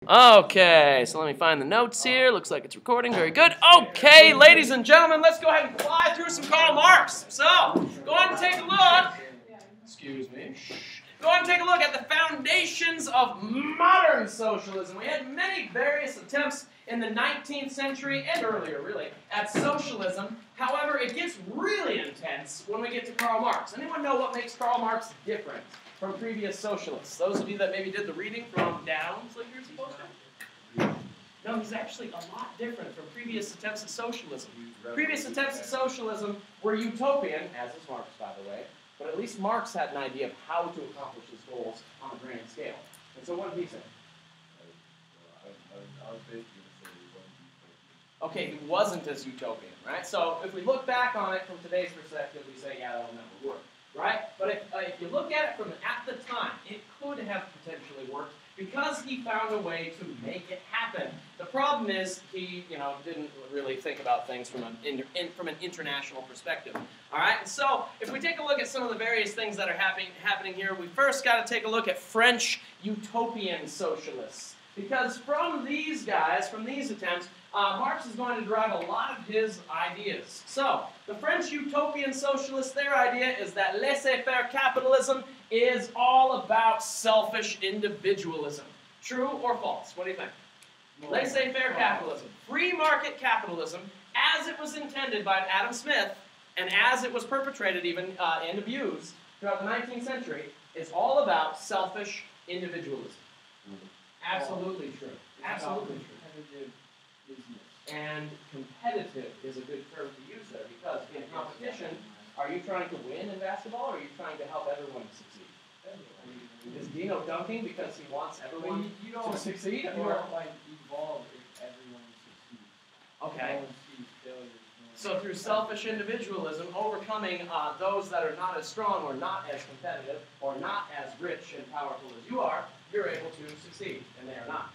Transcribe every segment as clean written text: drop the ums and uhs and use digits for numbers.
Okay, so let me find the notes here. Looks like it's recording. Very good. Okay, ladies and gentlemen, let's go ahead and fly through some Karl Marx. So, go ahead and take a look. Excuse me. Go ahead and take a look at the foundations of modern socialism. We had many various attempts in the 19th century and earlier, really, at socialism. However, it gets really intense when we get to Karl Marx. Anyone know what makes Karl Marx different from previous socialists? Those of you that maybe did the reading from Downs like you're supposed to? No, he's actually a lot different from previous attempts at socialism. Previous attempts at socialism were utopian, as is Marx, by the way, but at least Marx had an idea of how to accomplish his goals on a grand scale. And so what did he say? Okay, he wasn't as utopian, right? So if we look back on it from today's perspective, we say, yeah, that'll never work, right? But if you look at it from at the time, it could have potentially worked because he found a way to make it happen. The problem is he, didn't really think about things from an international perspective. All right, and so if we take a look at some of the various things that are happening here, we first got to take a look at French utopian socialists. Because from these guys, from these attempts, Marx is going to derive a lot of his ideas. So, the French utopian socialists, their idea is that laissez-faire capitalism is all about selfish individualism. True or false? What do you think? Laissez-faire capitalism, free market capitalism, as it was intended by Adam Smith, and as it was perpetrated even and abused throughout the 19th century, is all about selfish individualism. Absolutely true. Absolutely true. And competitive is a good term to use there, because in competition, are you trying to win in basketball, or are you trying to help everyone succeed? Is Dino dunking because he wants everyone to succeed? You don't evolve if everyone succeeds. Okay. So through selfish individualism, overcoming those that are not as strong or not as competitive or not as rich and powerful as you are, you're able to succeed, and they are not.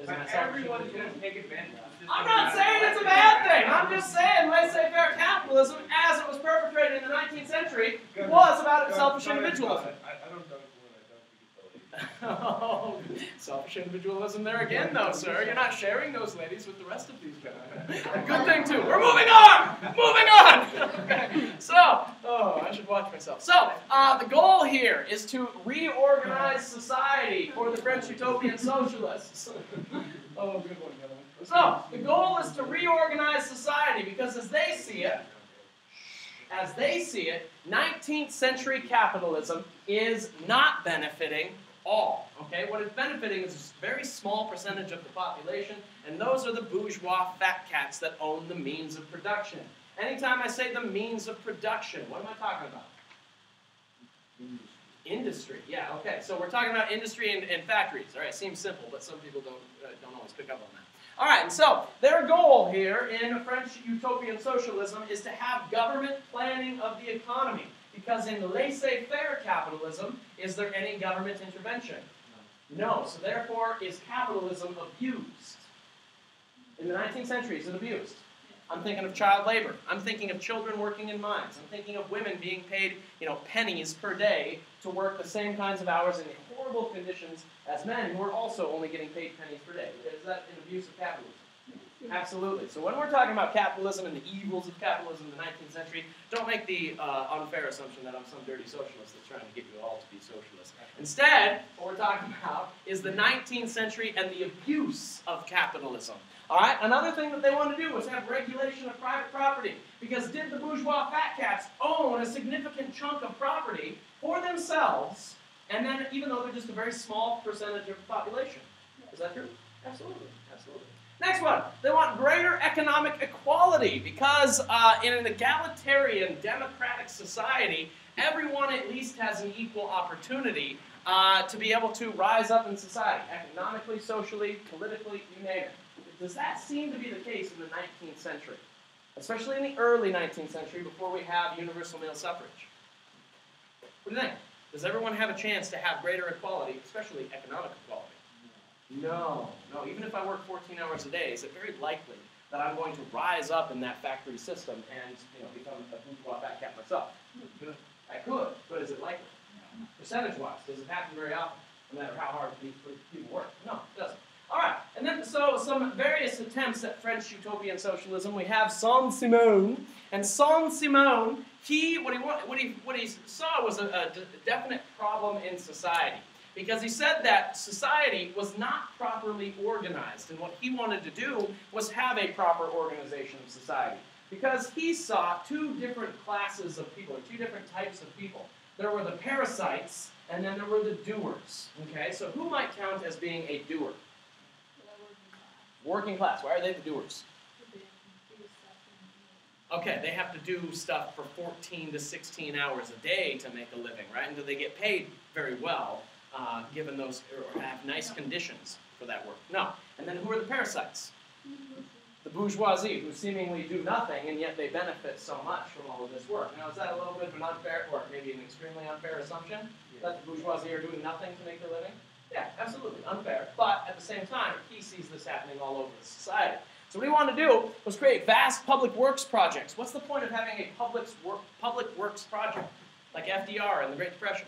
But everyone's going to take advantage of this. I'm not saying it's a bad thing. I'm just saying laissez-faire capitalism, as it was perpetrated in the 19th century, was about selfish individualism. I don't know what I don't think it's Oh, selfish individualism there again, though, sir. You're not sharing those ladies with the rest of these guys. A good thing, too. We're moving on! Moving on! Okay. So, I should watch myself. So, the goal here is to reorganize society for the French utopian socialists. Oh, good one, gentlemen. So, the goal is to reorganize society because as they see it, 19th century capitalism is not benefiting all. Okay, what it's benefiting is a very small percentage of the population, and those are the bourgeois fat cats that own the means of production. Anytime I say the means of production, what am I talking about? Industry. Yeah. Okay. So we're talking about industry and factories. All right. Seems simple, but some people don't always pick up on that. All right. And so their goal here in French utopian socialism is to have government planning of the economy. Because in laissez-faire capitalism, is there any government intervention? No. So therefore, is capitalism abused? In the 19th century, is it abused? I'm thinking of child labor. I'm thinking of children working in mines. I'm thinking of women being paid, pennies per day to work the same kinds of hours in horrible conditions as men who are also only getting paid pennies per day. Is that an abuse of capitalism? Absolutely. So when we're talking about capitalism and the evils of capitalism in the 19th century, don't make the unfair assumption that I'm some dirty socialist that's trying to get you all to be socialists. Instead, what we're talking about is the 19th century and the abuse of capitalism. All right? Another thing that they wanted to do was have regulation of private property. Because did the bourgeois fat cats own a significant chunk of property for themselves, and then even though they're just a very small percentage of the population? Is that true? Absolutely. Absolutely. Next one, they want greater economic equality because in an egalitarian democratic society, everyone at least has an equal opportunity to be able to rise up in society, economically, socially, politically, you name it. Does that seem to be the case in the 19th century? Especially in the early 19th century before we have universal male suffrage. What do you think? Does everyone have a chance to have greater equality, especially economic equality? No. Even if I work 14 hours a day, is it very likely that I'm going to rise up in that factory system and become a bourgeois fat cat myself? I could, but is it likely? Percentage-wise, does it happen very often, no matter how hard people work? No, it doesn't. All right. so some various attempts at French utopian socialism. We have Saint-Simon, and Saint-Simon, what he saw was a definite problem in society, because he said that society was not properly organized, and what he wanted to do was have a proper organization of society, because he saw two different classes of people, or two different types of people. There were the parasites, and then there were the doers. Okay, so who might count as being a doer? Working class. Why are they the doers? Okay, they have to do stuff for 14 to 16 hours a day to make a living, right? And do they get paid very well, given those, or have nice conditions for that work? No. And then who are the parasites? The bourgeoisie, who seemingly do nothing, and yet they benefit so much from all of this work. Now, is that a little bit of an unfair, or maybe an extremely unfair assumption, that the bourgeoisie are doing nothing to make their living? Yeah, absolutely, unfair. But at the same time, he sees this happening all over society. So what he wanted to do was create vast public works projects. What's the point of having a public works project? Like FDR in the Great Depression.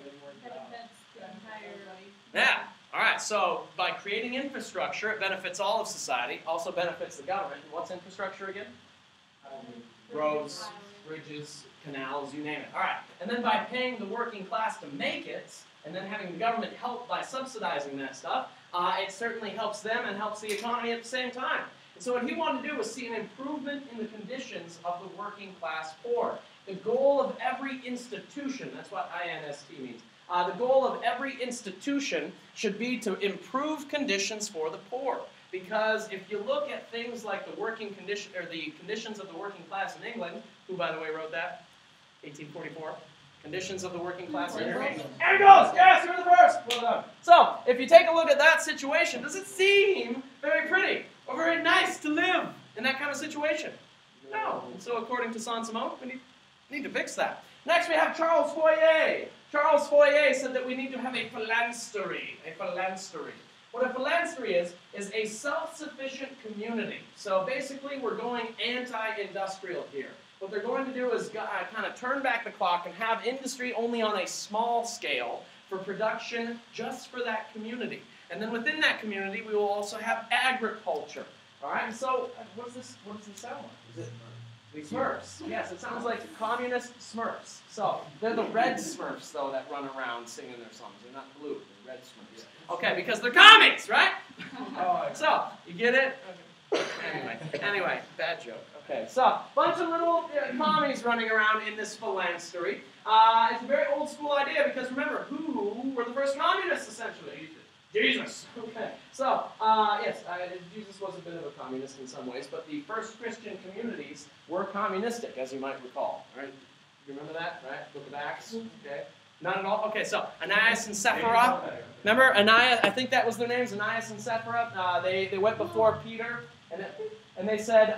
Yeah. All right, so by creating infrastructure, it benefits all of society, also benefits the government. And what's infrastructure again? Roads, bridges, canals, you name it. All right, and then by paying the working class to make it, and then having the government help by subsidizing that stuff, it certainly helps them and helps the economy at the same time. And so what he wanted to do was see an improvement in the conditions of the working class poor. The goal of every institution, that's what INST means, the goal of every institution should be to improve conditions for the poor. Because if you look at things like the working condition, or the conditions of the working class in England, who by the way wrote that? 1844. Conditions of the working class in England. There he goes! Yes, you're the first! Well done. So, if you take a look at that situation, does it seem very pretty or very nice to live in that kind of situation? No. And so according to Saint-Simon, we need to fix that. Next we have Charles Fourier. Charles Fourier said that we need to have a phalanstery. A phalanstery. What a phalanstery is a self-sufficient community. So basically we're going anti-industrial here. What they're going to do is kind of turn back the clock and have industry only on a small scale for production just for that community. And then within that community we will also have agriculture. All right, and so what does this sound like? Is it Smurfs? Yes, it sounds like communist Smurfs. So they're the red Smurfs, though, that run around singing their songs. They're not blue, they're red Smurfs. Okay, because they're commies, right? So, you get it? Anyway, bad joke. Okay, so, bunch of little commies running around in this phalanstery. It's a very old school idea because remember, who were the first communists, essentially? Jesus. Okay, so, yes, Jesus was a bit of a communist in some ways, but the first Christian communities were communistic, as you might recall. All right? You remember that, right? Book of Acts? Okay. Not at all? Okay, so Ananias and Sapphira. Remember Ananias? I think that was their names, Ananias and Sapphira. They went before Peter, and they said,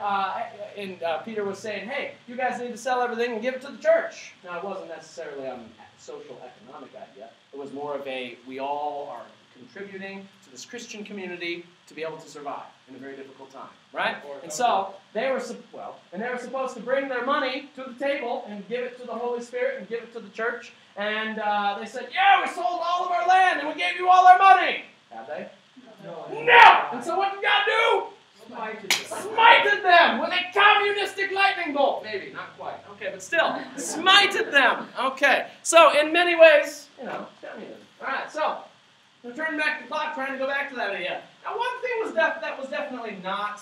Peter was saying, hey, you guys need to sell everything and give it to the church. Now, it wasn't necessarily a social economic idea. It was more of a, we all are contributing to this Christian community to be able to survive in a very difficult time, right? And so they were supposed to bring their money to the table and give it to the Holy Spirit and give it to the church. And they said, yeah, we sold all of our land and we gave you all our money. Have they? No! And so what did God do? Smited them with a communistic lightning bolt. Maybe, not quite. Okay, but still, smited them. Okay, so in many ways, communism. All right, so we're turning back the clock, trying to go back to that idea. Now, one thing that was definitely not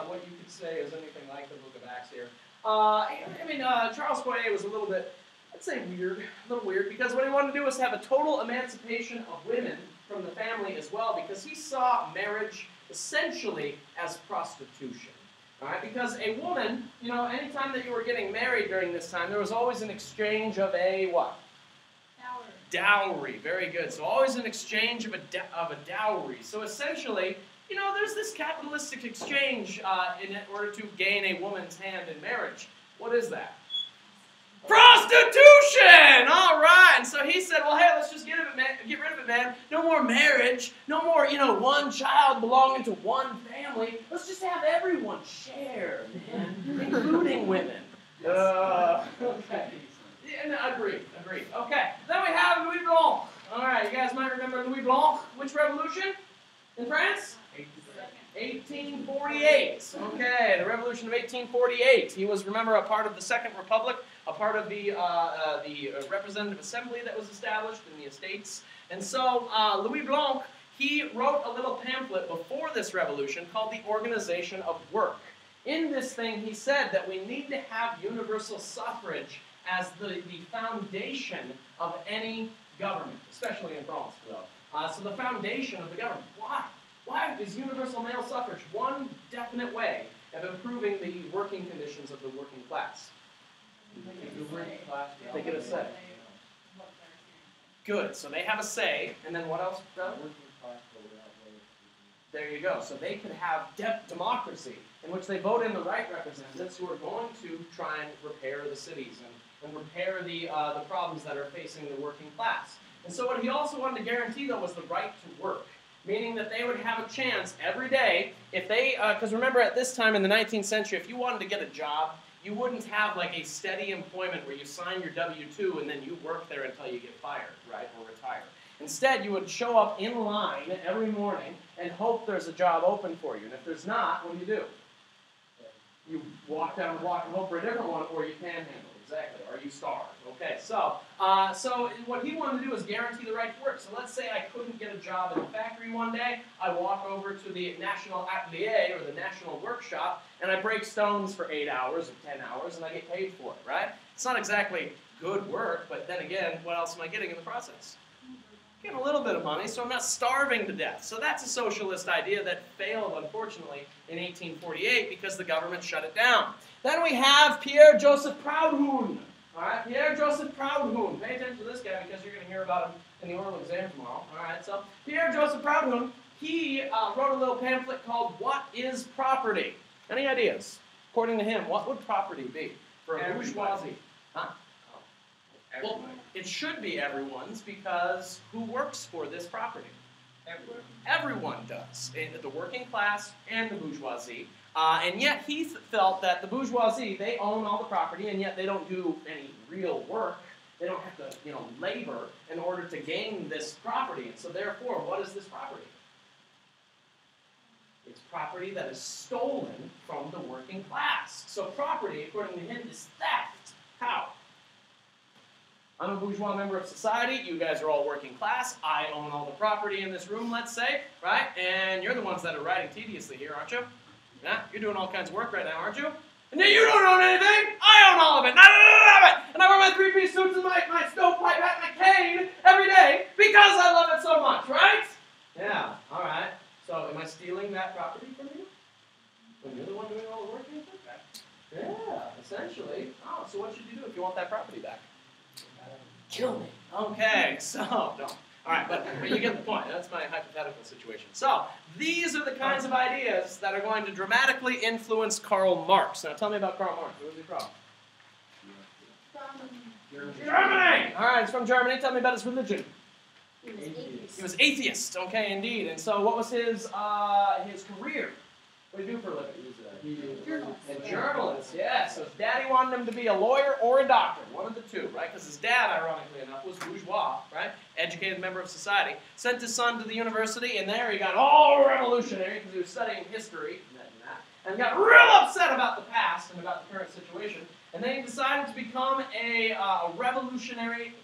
what you could say is anything like the Book of Acts here. Charles Fourier was a little bit, I'd say weird, a little weird, because what he wanted to do was have a total emancipation of women from the family as well, because he saw marriage essentially as prostitution. All right, because a woman, anytime that you were getting married during this time, there was always an exchange of a what? Dowry. Very good. So always an exchange of a dowry. So essentially, there's this capitalistic exchange in order to gain a woman's hand in marriage. What is that? Prostitution! All right. And so he said, well, hey, let's just get rid of it, man. No more marriage. No more, one child belonging to one family. Let's just have everyone share, man, including women. Okay. Yeah, agreed. Okay. Then we have Louis Blanc. All right. You guys might remember Louis Blanc. Which revolution? In France? 18 1848. Okay, the Revolution of 1848. He was, remember, a part of the Second Republic, a part of the Representative Assembly that was established in the Estates. And so Louis Blanc, he wrote a little pamphlet before this revolution called The Organization of Work. In this thing, he said that we need to have universal suffrage as the foundation of any government, especially in France, though. So the foundation of the government. Why? Why is universal male suffrage one definite way of improving the working conditions of the working class? They get a say. Good. So they have a say, and then what else, brother? There you go. So they could have democracy, in which they vote in the right representatives who are going to try and repair the cities and repair the problems that are facing the working class. And so what he also wanted to guarantee, though, was the right to work, meaning that they would have a chance every day if they, because remember at this time in the 19th century, if you wanted to get a job, you wouldn't have like a steady employment where you sign your W-2 and then you work there until you get fired, right, or retire. Instead, you would show up in line every morning and hope there's a job open for you. And if there's not, what do? You walk down the block and hope for a different one, or you panhandle. Exactly, or you starve. Okay, so what he wanted to do was guarantee the right to work. So let's say I couldn't get a job in a factory one day. I walk over to the National Atelier, or the National Workshop, and I break stones for 8 hours or 10 hours, and I get paid for it, right? It's not exactly good work, but then again, what else am I getting in the process? Getting a little bit of money, so I'm not starving to death. So that's a socialist idea that failed, unfortunately, in 1848 because the government shut it down. Then we have Pierre-Joseph Proudhon. All right, Pierre-Joseph Proudhon. Pay attention to this guy because you're going to hear about him in the oral exam tomorrow. All right, so Pierre-Joseph Proudhon, he wrote a little pamphlet called "What is Property?" Any ideas? According to him, what would property be for a bourgeoisie? Huh? Well, it should be everyone's, because who works for this property? Everyone. Everyone does. The working class and the bourgeoisie. And yet he felt that the bourgeoisie, they own all the property, and yet they don't do any real work. They don't have to, labor in order to gain this property. And so therefore, what is this property? It's property that is stolen from the working class. So property, according to him, is theft. How? I'm a bourgeois member of society. You guys are all working class. I own all the property in this room, let's say, right? And you're the ones that are writing tediously here, aren't you? Yeah, you're doing all kinds of work right now, aren't you? And then you don't own anything. I own all of it. None of it. And I wear my three-piece suits and my stovepipe hat and my cane every day because I love it so much, right? Yeah, all right. So am I stealing that property from you? When you're the one doing all the work? Yeah, essentially. Oh, so what should you do if you want that property back? Kill me. Okay, so, no. All right, but you get the point. That's my hypothetical situation. So, these are the kinds of ideas that are going to dramatically influence Karl Marx. Now, tell me about Karl Marx. Where was he from? Germany! All right, he's from Germany. Tell me about his religion. He was atheist. Okay, indeed. And so, what was his career? What did he do for a living? A journalist, yes. So his daddy wanted him to be a lawyer or a doctor, one of the two, right? Because his dad, ironically enough, was bourgeois, right? Educated member of society. Sent his son to the university, and there he got all revolutionary because he was studying history and got real upset about the past and about the current situation. And then he decided to become a revolutionary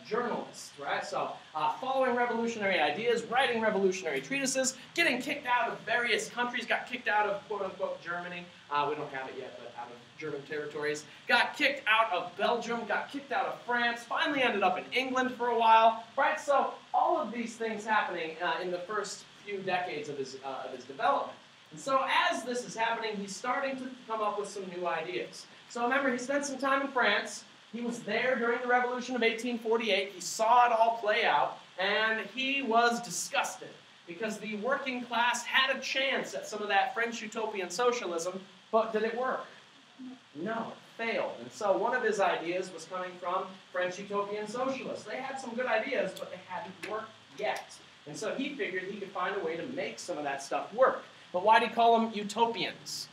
journalist, right? So following revolutionary ideas, writing revolutionary treatises, getting kicked out of various countries, got kicked out of quote-unquote Germany. We don't have it yet, but out of German territories. Got kicked out of Belgium, got kicked out of France, finally ended up in England for a while, right? So all of these things happening in the first few decades of his development. And so as this is happening, he's starting to come up with some new ideas. So remember, he spent some time in France. He was there during the Revolution of 1848. He saw it all play out, and he was disgusted because the working class had a chance at some of that French Utopian socialism, but did it work? No, it failed. And so one of his ideas was coming from French Utopian socialists. They had some good ideas, but they hadn't worked yet. And so he figured he could find a way to make some of that stuff work. But why did he call them utopians?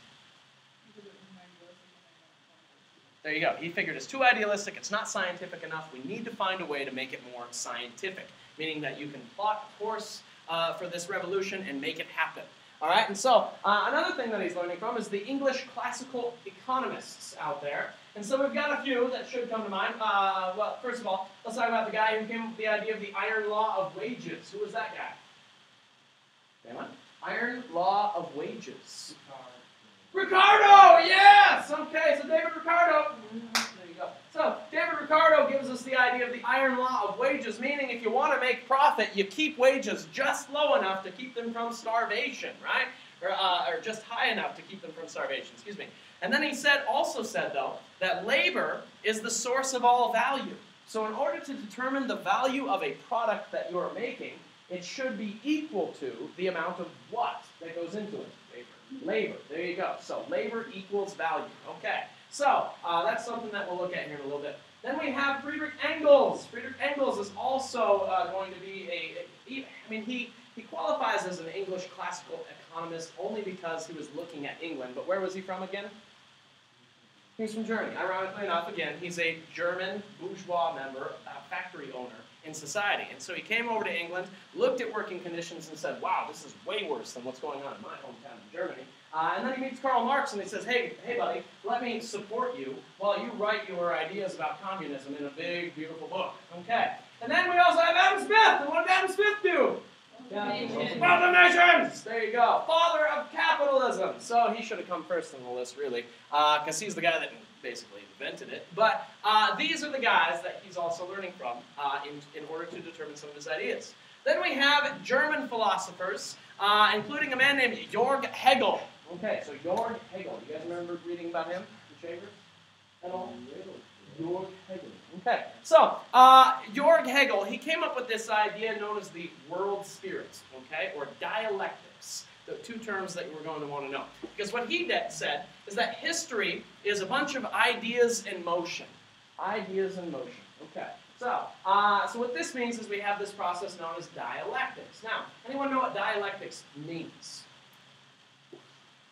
There you go. He figured it's too idealistic, it's not scientific enough, we need to find a way to make it more scientific, meaning that you can plot a course for this revolution and make it happen. All right, and so another thing that he's learning from is the English classical economists out there. And so we've got a few that should come to mind. Well, first of all, let's talk about the guy who came up with the idea of the iron law of wages. Who was that guy? Anyone? Iron law of wages. Ricardo, yes! Okay, so David Ricardo. There you go. So David Ricardo gives us the idea of the iron law of wages, meaning if you want to make profit, you keep wages just low enough to keep them from starvation, right? Or just high enough to keep them from starvation, excuse me. And then he also said, though, that labor is the source of all value. So in order to determine the value of a product that you're making, it should be equal to the amount of what that goes into it? Labor. There you go. So labor equals value. Okay. So that's something that we'll look at here in a little bit. Then we have Friedrich Engels. Friedrich Engels is also going to be he qualifies as an English classical economist only because he was looking at England. But where was he from again? He was from Germany. Ironically enough, again, he's a German bourgeois member, factory owner in society. And so he came over to England, looked at working conditions and said, wow, this is way worse than what's going on in my hometown in Germany. And then he meets Karl Marx and he says, hey buddy, let me support you while you write your ideas about communism in a big, beautiful book. Okay. And then we also have Adam Smith. And what did Adam Smith do? About the nations! There you go. Father of capitalism. So he should have come first on the list, really, because he's the guy that basically invented it. But these are the guys that he's also learning from in order to determine some of his ideas. Then we have German philosophers, including a man named Georg Hegel. Okay, so Georg Hegel. You guys remember reading about him in Chambers at all? Georg Hegel. Okay, so Georg Hegel, he came up with this idea known as the world spirit, okay, or dialectics, the two terms that you're going to want to know. Because what he said is that history is a bunch of ideas in motion. Ideas in motion, okay. So what this means is we have this process known as dialectics. Now, anyone know what dialectics means?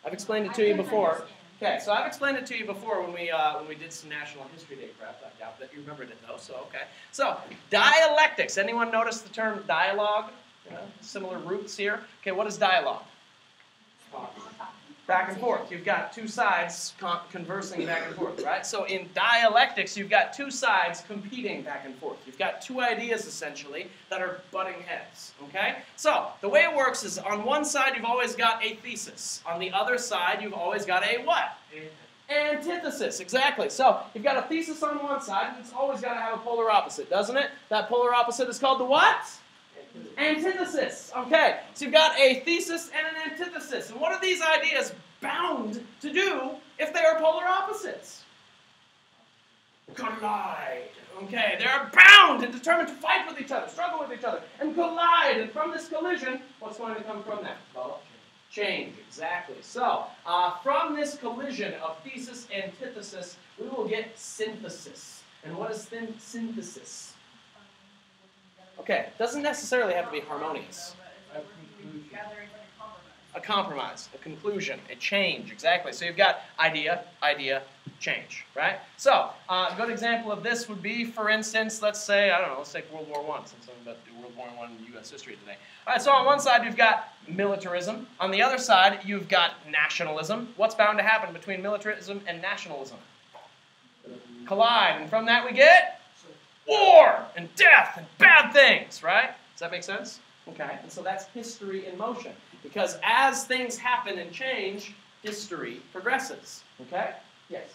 I've explained it to you before. Okay, so I've explained it to you before when we did some National History Day prep. I doubt that you remembered it though, so okay. So, dialectics. Anyone notice the term dialogue? Similar roots here. Okay, what is dialogue? Back and forth. You've got two sides conversing back and forth, right? So in dialectics, you've got two sides competing back and forth. You've got two ideas, essentially, that are butting heads, okay? So the way it works is on one side, you've always got a thesis. On the other side, you've always got a what? Antithesis, exactly. So you've got a thesis on one side, and it's always got to have a polar opposite, doesn't it? That polar opposite is called the what? Antithesis. Okay, so you've got a thesis and an antithesis. And what are these ideas bound to do if they are polar opposites? Collide. Okay, they are bound and determined to fight with each other, struggle with each other, and collide. And from this collision, what's going to come from that? Well, change, exactly. So, from this collision of thesis and antithesis, we will get synthesis. And what is synthesis? Okay, doesn't necessarily have to be harmonious. A compromise, a conclusion, a change, exactly. So you've got idea, change, right? So a good example of this would be, for instance, let's say, I don't know, let's take World War I, since I'm about to do World War I in U.S. history today. All right, so on one side you've got militarism. On the other side you've got nationalism. What's bound to happen between militarism and nationalism? Collide, and from that we get war and death and bad things, right? Does that make sense? Okay, and so that's history in motion. Because as things happen and change, history progresses. Okay? Yes?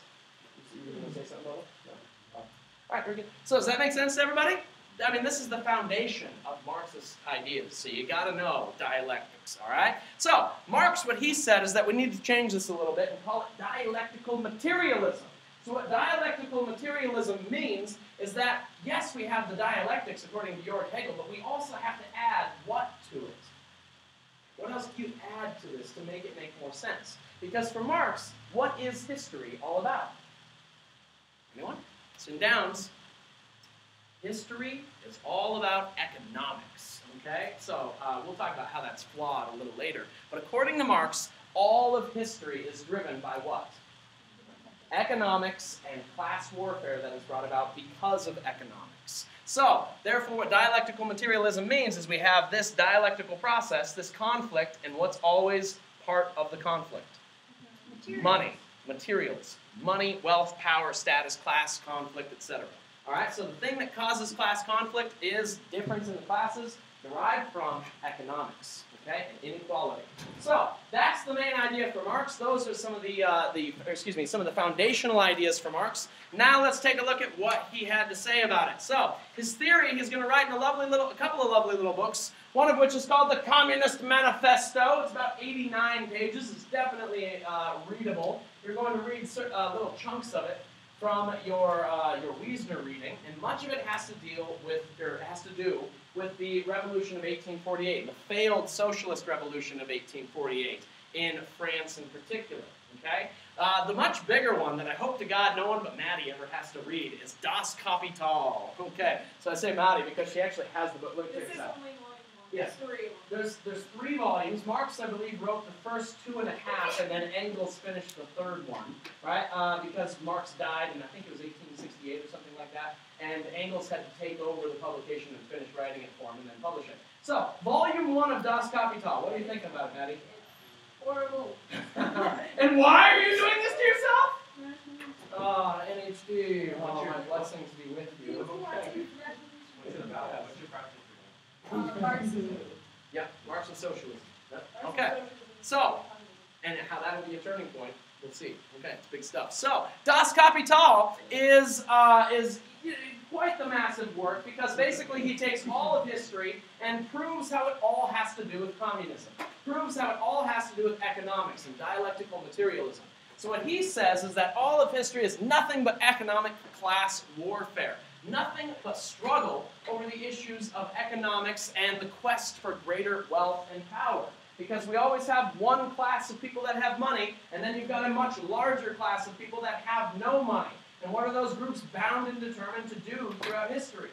You were going to say something about it? No? Oh. All right, very good. So does that make sense to everybody? I mean, this is the foundation of Marxist ideas. So you got to know dialectics, all right? So Marx, what he said is that we need to change this a little bit and call it dialectical materialism. So what dialectical materialism means is that, yes, we have the dialectics according to Georg Hegel, but we also have to add what to it? What else do you add to this to make it make more sense? Because for Marx, what is history all about? Anyone? Ups and downs. History is all about economics, okay? So we'll talk about how that's flawed a little later. But according to Marx, all of history is driven by what? Economics and class warfare that is brought about because of economics. So, therefore, what dialectical materialism means is we have this dialectical process, this conflict, and what's always part of the conflict? Money, materials, money, wealth, power, status, class, conflict, etc. All right, so the thing that causes class conflict is difference in the classes derived from economics, okay, and inequality. So that's the main idea for Marx. Those are some of some of the foundational ideas for Marx. Now let's take a look at what he had to say about it. So his theory, he's going to write in a couple of lovely little books. One of which is called the Communist Manifesto. It's about 89 pages. It's definitely readable. You're going to read little chunks of it from your Wiesner reading, and much of it has to do with the revolution of 1848, the failed socialist revolution of 1848 in France in particular. Okay, the much bigger one that I hope to God no one but Maddie ever has to read is Das Kapital. Okay, so I say Maddie because she actually has the book. Look, check this out. Yes. There's 3 volumes. Marx, I believe, wrote the first 2 and a half, and then Engels finished the 3rd one, right? Because Marx died in, I think it was 1868 or something like that, and Engels had to take over the publication and finish writing it for him and then publish it. So, volume 1 of Das Kapital. What do you think about it, Maddie? Horrible. And why are you doing this to yourself? NHD. Oh, my blessings be with you. Okay. What's it about? What's your practice? Marxism. Yeah, Marx and Socialism. Okay, so, and how that will be a turning point, we'll see. Okay, it's big stuff. So, Das Kapital is quite the massive work because basically he takes all of history and proves how it all has to do with communism, proves how it all has to do with economics and dialectical materialism. So what he says is that all of history is nothing but economic class warfare. Nothing but struggle over the issues of economics and the quest for greater wealth and power. Because we always have one class of people that have money, and then you've got a much larger class of people that have no money. And what are those groups bound and determined to do throughout history?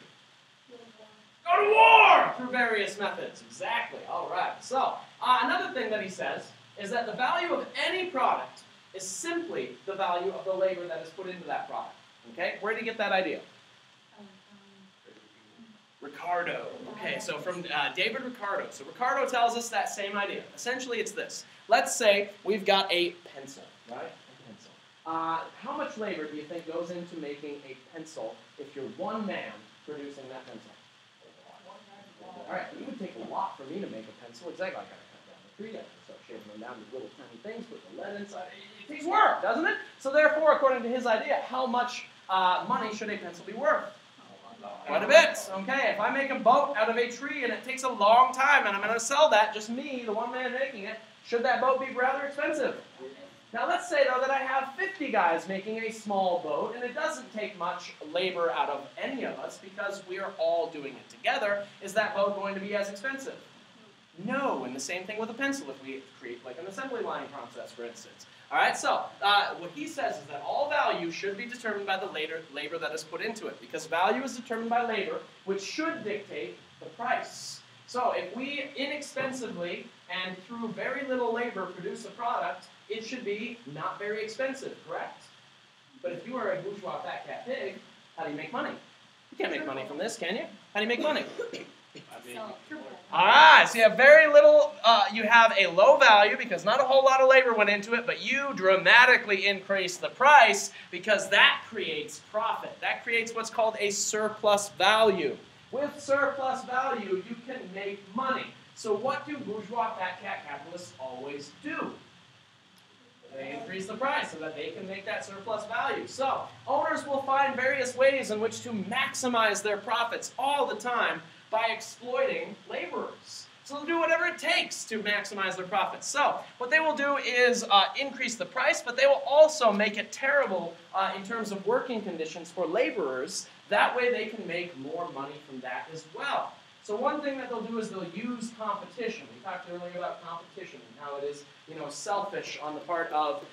Go to war! Through various methods. Exactly. All right. So, another thing that he says is that the value of any product is simply the value of the labor that is put into that product. Okay? Where did he get that idea? Ricardo. Okay, so from David Ricardo. So Ricardo tells us that same idea. Essentially, it's this. Let's say we've got a pencil, right? A pencil. How much labor do you think goes into making a pencil if you're one man producing that pencil? All right, it would take a lot for me to make a pencil. Exactly. I got to cut down the tree. I got to start shaving them down to little tiny things, put the lead inside. It takes work, doesn't it? So therefore, according to his idea, how much money should a pencil be worth? Quite a bit. Okay, if I make a boat out of a tree and it takes a long time and I'm going to sell that, just me, the one man making it, should that boat be rather expensive? Now let's say, though, that I have 50 guys making a small boat and it doesn't take much labor out of any of us because we are all doing it together. Is that boat going to be as expensive? No, and the same thing with a pencil if we create like an assembly line process, for instance. All right, so what he says is that all value should be determined by the labor that is put into it, because value is determined by labor, which should dictate the price. So if we inexpensively and through very little labor produce a product, it should be not very expensive, correct? But if you are a bourgeois fat cat pig, how do you make money? You can't make money from this, can you? How do you make money? Alright, so you have very little, you have a low value because not a whole lot of labor went into it, but you dramatically increase the price because that creates profit. That creates what's called a surplus value. With surplus value, you can make money. So what do bourgeois fat cat capitalists always do? They increase the price so that they can make that surplus value. So owners will find various ways in which to maximize their profits all the time by exploiting laborers. So they'll do whatever it takes to maximize their profits. So what they will do is increase the price, but they will also make it terrible in terms of working conditions for laborers. That way they can make more money from that as well. So one thing that they'll do is they'll use competition. We talked earlier about competition and how it is, selfish on the part of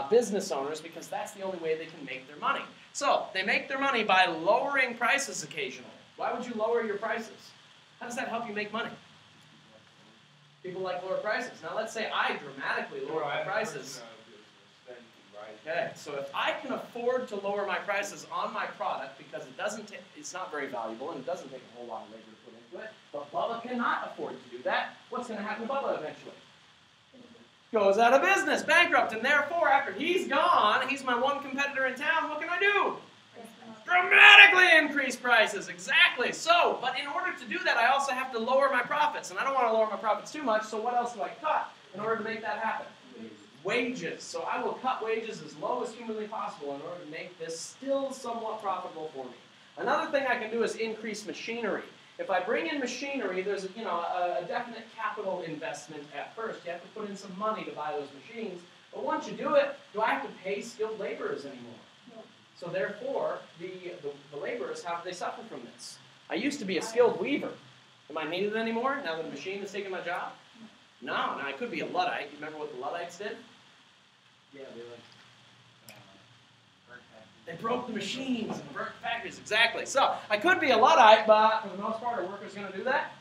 business owners because that's the only way they can make their money. So they make their money by lowering prices occasionally. Why would you lower your prices? How does that help you make money? People like lower prices. Now let's say I dramatically lower my prices. Okay, so if I can afford to lower my prices on my product because it's not very valuable and it doesn't take a whole lot of labor to put into it, but Bubba cannot afford to do that, what's going to happen to Bubba eventually? goes out of business, bankrupt, and therefore, after he's gone, he's my one competitor in town, what can I do? Dramatically increase prices, exactly. So, but in order to do that, I also have to lower my profits, and I don't want to lower my profits too much, so what else do I cut in order to make that happen? Wages. So I will cut wages as low as humanly possible in order to make this still somewhat profitable for me. Another thing I can do is increase machinery. If I bring in machinery, there's a definite capital investment at first. You have to put in some money to buy those machines. But once you do it, do I have to pay skilled laborers anymore? No. So therefore, the laborers, how do they suffer from this? I used to be a skilled weaver. Am I needed anymore now that the machine has taken my job? No. Now I could be a Luddite. You remember what the Luddites did? Yeah, they like burnt factories. They broke the machines and burnt factories, exactly. So I could be a Luddite, but for the most part, are workers going to do that?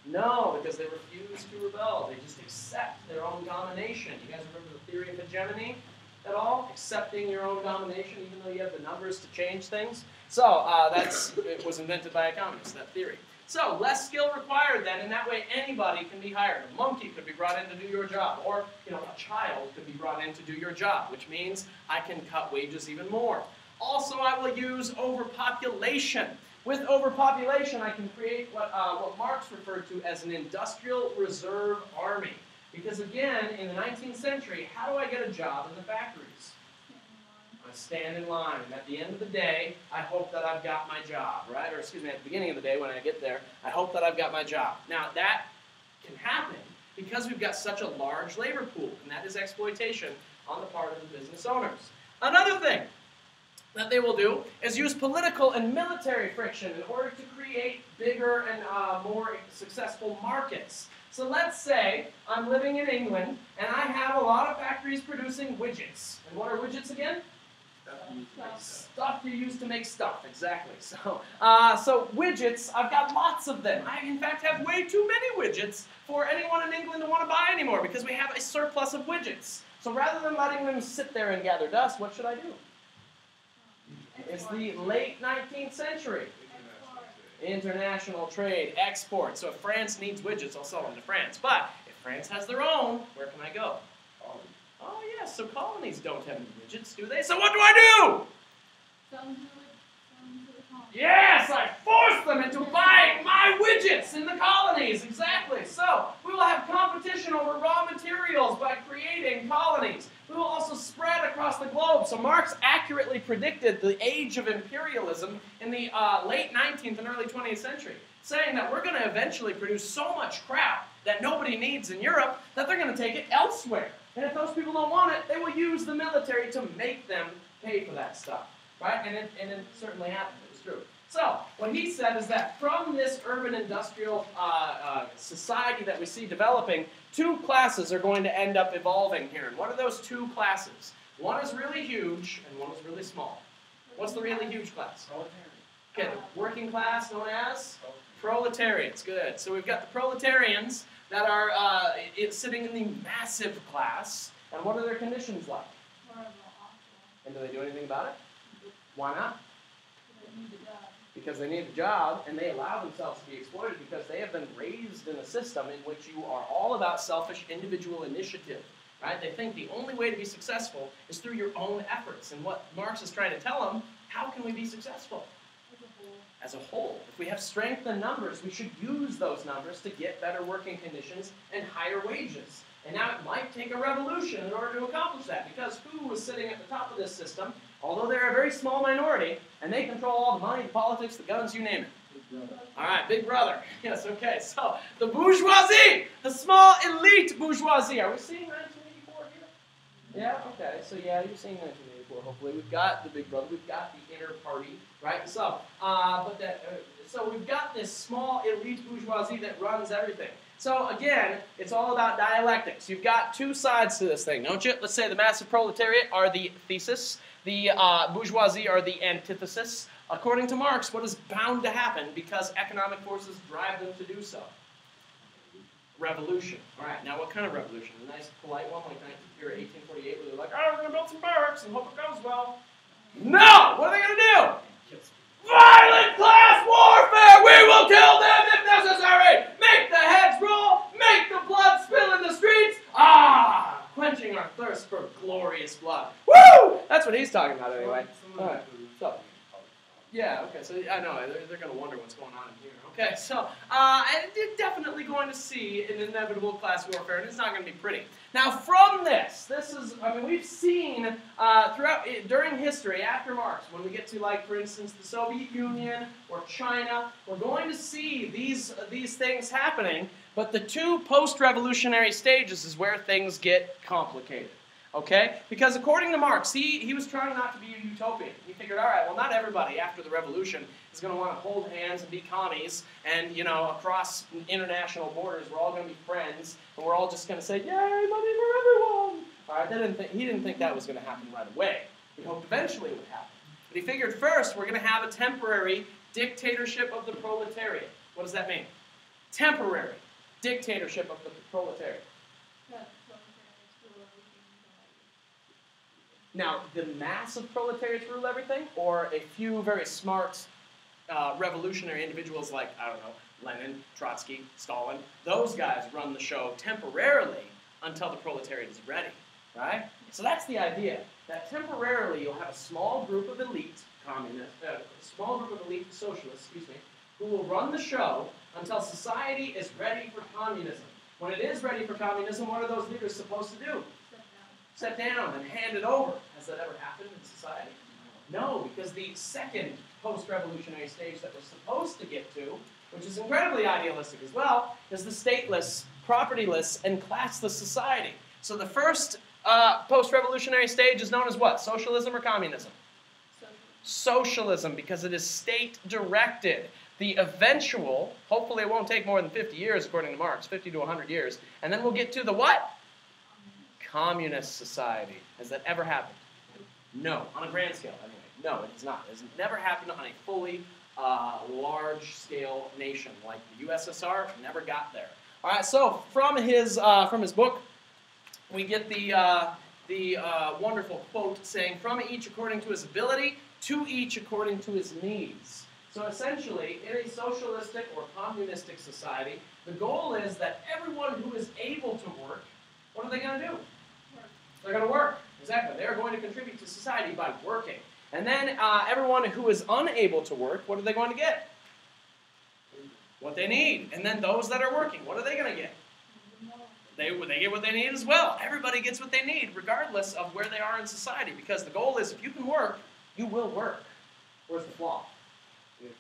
No, because they refuse to rebel. They just accept their own domination. You guys remember the theory of hegemony at all? Accepting your own domination, even though you have the numbers to change things. So it was invented by economists, that theory. So less skill required then, and that way anybody can be hired. A monkey could be brought in to do your job, or a child could be brought in to do your job, which means I can cut wages even more. Also, I will use overpopulation. With overpopulation, I can create what Marx referred to as an industrial reserve army. Because again, in the 19th century, how do I get a job in the factories? I stand in line, and at the end of the day, I hope that I've got my job, right? Or excuse me, at the beginning of the day when I get there, I hope that I've got my job. Now, that can happen because we've got such a large labor pool, and that is exploitation on the part of the business owners. Another thing that they will do is use political and military friction in order to create bigger and more successful markets. So let's say I'm living in England, and I have a lot of factories producing widgets. And what are widgets again? Stuff you use to make stuff, exactly. So widgets, I've got lots of them. I, in fact, have way too many widgets for anyone in England to want to buy anymore because we have a surplus of widgets. So rather than letting them sit there and gather dust, what should I do? It's the late 19th century. International trade, export. So if France needs widgets, I'll sell them to France. But if France has their own, where can I go? Oh, yes, so colonies don't have any widgets, do they? So what do I do? Yes, I force them into buying my widgets in the colonies, exactly. So we will have competition over raw materials by creating colonies. We will also spread across the globe. So Marx accurately predicted the age of imperialism in the late 19th and early 20th century, saying that we're going to eventually produce so much crap that nobody needs in Europe that they're going to take it elsewhere. And if those people don't want it, they will use the military to make them pay for that stuff, right? And it certainly happened. It was true. So what he said is that from this urban industrial society that we see developing, two classes are going to end up evolving here. And what are those two classes? One is really huge, and one is really small. What's the really huge class? Okay, the working class known as proletariats. Good. So we've got the proletarians that are sitting in the massive class. And what are their conditions like? And do they do anything about it? Why not? Because they need a job, and they allow themselves to be exploited because they have been raised in a system in which you are all about selfish individual initiative. Right? They think the only way to be successful is through your own efforts. And what Marx is trying to tell them, how can we be successful? As a whole. If we have strength in numbers, we should use those numbers to get better working conditions and higher wages. And now it might take a revolution in order to accomplish that, because who was sitting at the top of this system, although they're a very small minority, and they control all the money, the politics, the guns, you name it. All right, Big Brother. Yes, okay, so the bourgeoisie, the small elite bourgeoisie. Are we seeing 1984 here? Yeah, okay, so yeah, you're seeing 1984, hopefully. We've got the Big Brother, we've got the inner party, right? So, so we've got this small elite bourgeoisie that runs everything. So again, it's all about dialectics. You've got two sides to this thing, don't you? Let's say the massive proletariat are the thesis, the bourgeoisie are the antithesis. According to Marx, what is bound to happen because economic forces drive them to do so? Revolution. All right, now what kind of revolution? A nice, polite one like 1848 where they're like, oh, we're going to build some barracks and hope it goes well. No! What are they going to do? Violent class warfare! We will kill them if necessary! Make the heads roll! Make the blood spill in the streets! quenching our thirst for glorious blood. Woo! That's what he's talking about anyway. All right. So, yeah, okay, so I know, they're going to wonder what's going on in here. Okay, so you're definitely going to see an inevitable class warfare, and it's not going to be pretty. Now, from this is, I mean, we've seen during history, after Marx, when we get to, like, for instance, the Soviet Union or China, we're going to see these things happening, but the two post-revolutionary stages is where things get complicated. Okay? Because according to Marx, he was trying not to be a utopian. He figured, all right, well, not everybody after the revolution is going to want to hold hands and be commies, and, you know, across international borders, we're all going to be friends, and we're all just going to say, yay, money for everyone! All right, he didn't think that was going to happen right away. He hoped eventually it would happen. But he figured first, we're going to have a temporary dictatorship of the proletariat. What does that mean? Temporary dictatorship of the proletariat. Now, the mass of proletariats rule everything, or a few very smart revolutionary individuals like, I don't know, Lenin, Trotsky, Stalin, those guys run the show temporarily until the proletariat is ready, right? So that's the idea, that temporarily you'll have a small group of elite communists, a small group of elite socialists, who will run the show until society is ready for communism. When it is ready for communism, what are those leaders supposed to do? Sit down and hand it over. Has that ever happened in society? No, because the second post-revolutionary stage that we're supposed to get to, which is incredibly idealistic as well, is the stateless, propertyless, and classless society. So the first post-revolutionary stage is known as what? Socialism or communism? Socialism, because it is state-directed. The eventual, hopefully it won't take more than 50 years according to Marx, 50 to 100 years, and then we'll get to the what? Communist society. Has that ever happened? No. On a grand scale, anyway. No, it has not. It has never happened on a fully large-scale nation like the USSR. Never got there. All right. So from his book, we get the wonderful quote saying, "From each according to his ability, to each according to his needs." So essentially, in a socialistic or communistic society, the goal is that everyone who is able to work, what are they going to do? They're going to work. Exactly. They're going to contribute to society by working. And then everyone who is unable to work, what are they going to get? What they need. And then those that are working, what are they going to get? They get what they need as well. Everybody gets what they need, regardless of where they are in society. Because the goal is, if you can work, you will work. Where's the flaw? If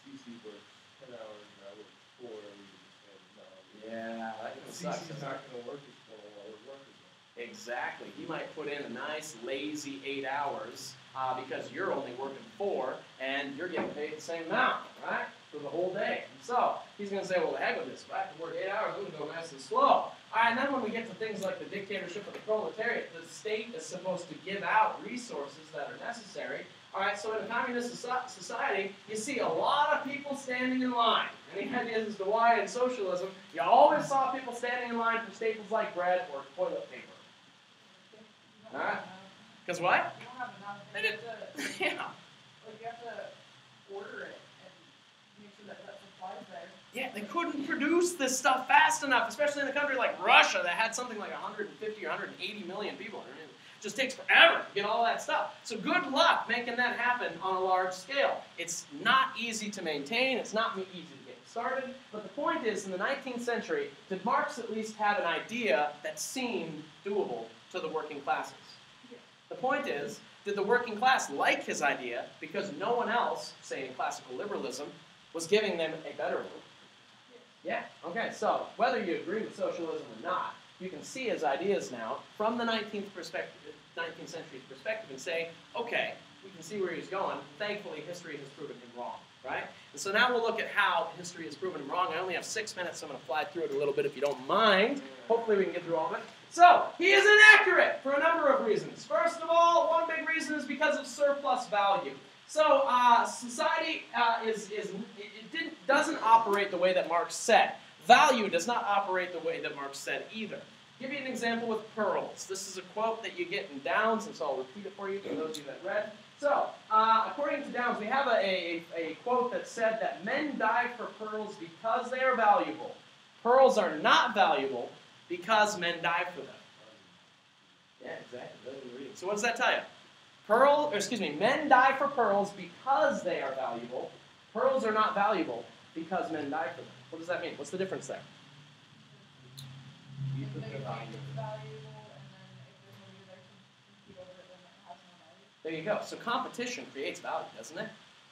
CC works 10 hours and I work 4 hours, yeah, that can suck. CC's not going to work as 4 hours workers. Exactly. He might put in a nice, lazy 8 hours because you're only working 4, and you're getting paid the same amount, right, for the whole day. So he's going to say, well, the heck with this. If I have to work 8 hours, I'm going to go nice and slow. All right, and then when we get to things like the dictatorship of the proletariat, the state is supposed to give out resources that are necessary. All right, so in a communist society, you see a lot of people standing in line. Any ideas as to why in socialism, you always saw people standing in line for staples like bread or toilet paper? All right? Because what? You don't have enough. They did. Yeah. Like you have to order it and make sure that supply's there. Yeah, they couldn't produce this stuff fast enough, especially in a country like Russia that had something like 150 or 180 million people. I mean, it just takes forever to get all that stuff. So good luck making that happen on a large scale. It's not easy to maintain. It's not easy to get started. But the point is, in the 19th century, did Marx at least have an idea that seemed doable to the working classes? The point is, did the working class like his idea because no one else, say in classical liberalism, was giving them a better one? Yeah, okay, so whether you agree with socialism or not, you can see his ideas now from the 19th century's perspective and say, okay, we can see where he's going. Thankfully, history has proven him wrong, right? And so now we'll look at how history has proven him wrong. I only have 6 minutes, so I'm going to fly through it a little bit if you don't mind. Hopefully we can get through all of it. So, he is inaccurate for a number of reasons. First of all, one big reason is because of surplus value. So, society doesn't operate the way that Marx said. Value does not operate the way that Marx said either. I'll give you an example with pearls. This is a quote that you get in Downs, and so I'll repeat it for you for those of you that read. So, according to Downs, we have a quote that said that men die for pearls because they are valuable. Pearls are not valuable because men die for them. So what does that tell you? Men die for pearls because they are valuable. Pearls are not valuable because men die for them. What does that mean? What's the difference there? You put They the think value. it's valuable, and then if there's nobody there to compete over it, then it has no value. There you go. So competition creates value, doesn't it?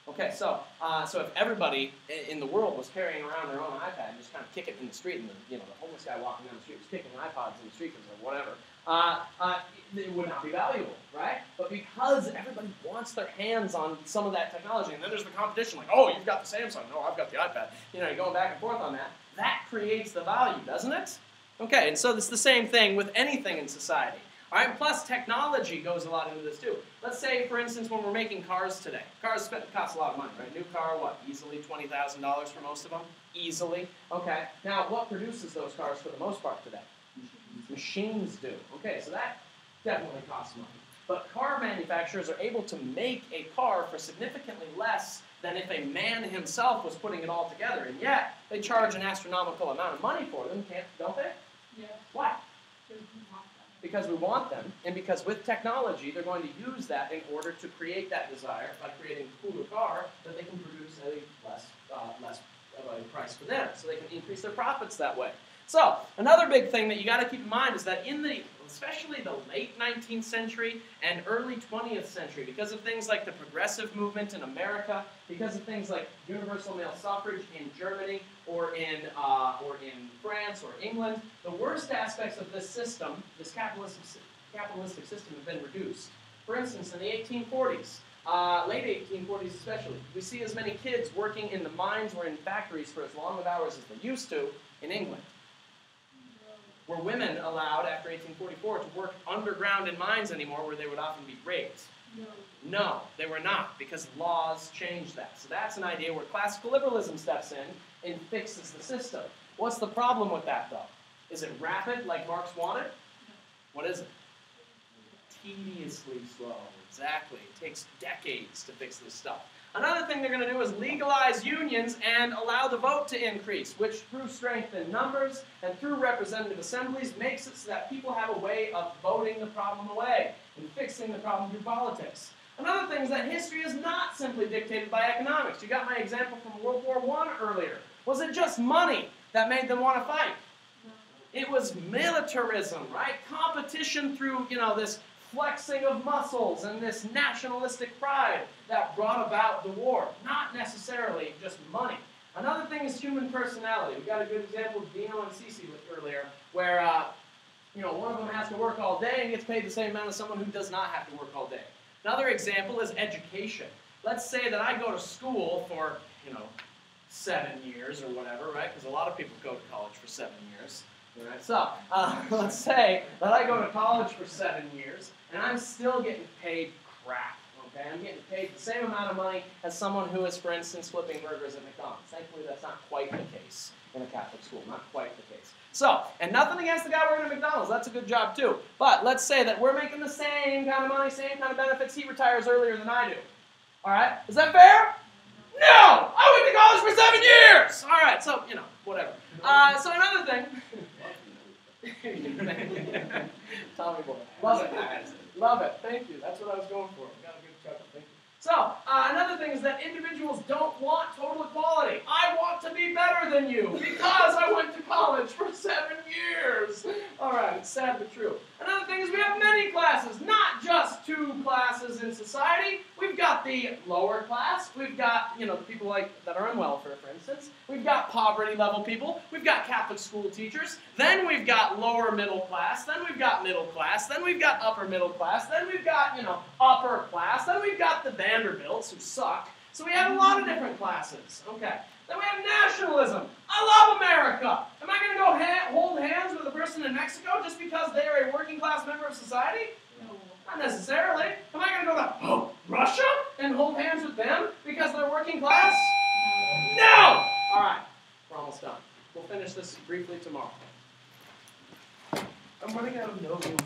Okay, so if everybody in the world was carrying around their own iPad and just kind of kick it in the street, and the homeless guy walking down the street was kicking iPods in the street or whatever, it would not be valuable, right? But because everybody wants their hands on some of that technology, and then there's the competition, like, oh, you've got the Samsung, no, I've got the iPad. You're going back and forth on that. That creates the value, doesn't it? Okay, and so it's the same thing with anything in society. All right, plus technology goes a lot into this too. Let's say, for instance, when we're making cars today. Cars cost a lot of money, right? New car, what? Easily $20,000 for most of them? Easily. Okay, now what produces those cars for the most part today? Machines do. Okay, so that definitely costs money. But car manufacturers are able to make a car for significantly less than if a man himself was putting it all together. And yet, they charge an astronomical amount of money for them, don't they? Yeah. Why? Because we want them. Because we want them, and because with technology, they're going to use that in order to create that desire by creating a cooler car that they can produce at a less of a price for them, so they can increase their profits that way. So, another big thing that you got to keep in mind is that especially the late 19th century and early 20th century, because of things like the progressive movement in America, because of things like universal male suffrage in Germany or in France or England, the worst aspects of this system, this capitalistic system, have been reduced. For instance, in the 1840s, late 1840s especially, we see as many kids working in the mines or in factories for as long of hours as they used to in England. Were women allowed, after 1844, to work underground in mines anymore where they would often be raped? No, they were not, because laws changed that. So that's an idea where classical liberalism steps in and fixes the system. What's the problem with that, though? Is it rapid, like Marx wanted? What is it? Tediously slow. Exactly. It takes decades to fix this stuff. Another thing they're going to do is legalize unions and allow the vote to increase, which through strength in numbers and through representative assemblies makes it so that people have a way of voting the problem away and fixing the problem through politics. Another thing is that history is not simply dictated by economics. You got my example from World War I earlier. Was it just money that made them want to fight? It was militarism, right? Competition through, this flexing of muscles and this nationalistic pride that brought about the war, not necessarily just money. Another thing is human personality. We got a good example of Dino and Cece earlier, where one of them has to work all day and gets paid the same amount as someone who does not have to work all day. Another example is education. Let's say that I go to school for 7 years or whatever, right? Because a lot of people go to college for 7 years. Right? So, let's say that I go to college for 7 years, and I'm still getting paid crap, okay? I'm getting paid the same amount of money as someone who is, for instance, flipping burgers at McDonald's. Thankfully, that's not quite the case in a Catholic school, not quite the case. So, and nothing against the guy working at McDonald's, that's a good job too. But let's say that we're making the same kind of money, same kind of benefits, he retires earlier than I do. All right? Is that fair? No! I went to college for 7 years! All right, so, whatever. So another thing... Tommy boy. Love it. Love it. Thank you. That's what I was going for. Got a good chuckle. Thank you. So, another thing is that individuals don't want total equality. I want to be better than you because I went to college for 7 years. All right, it's sad but true. Another thing is we have many classes, not just 2 classes in society. We've got the lower class. We've got, the people that are on welfare, for instance. We've got poverty-level people. We've got Catholic school teachers. Then we've got lower middle class. Then we've got middle class. Then we've got upper middle class. Then we've got, upper class. Then we've got the Vanderbilts, who suck. So we have a lot of different classes. Okay. Then we have nationalism. I love America. Am I going to go hold hands with a person in Mexico just because they are a working class member of society? No. Not necessarily. Am I going to go to Russia and hold hands with them because they're working class? No! All right. We're almost done. We'll finish this briefly tomorrow. I'm running out of no humor.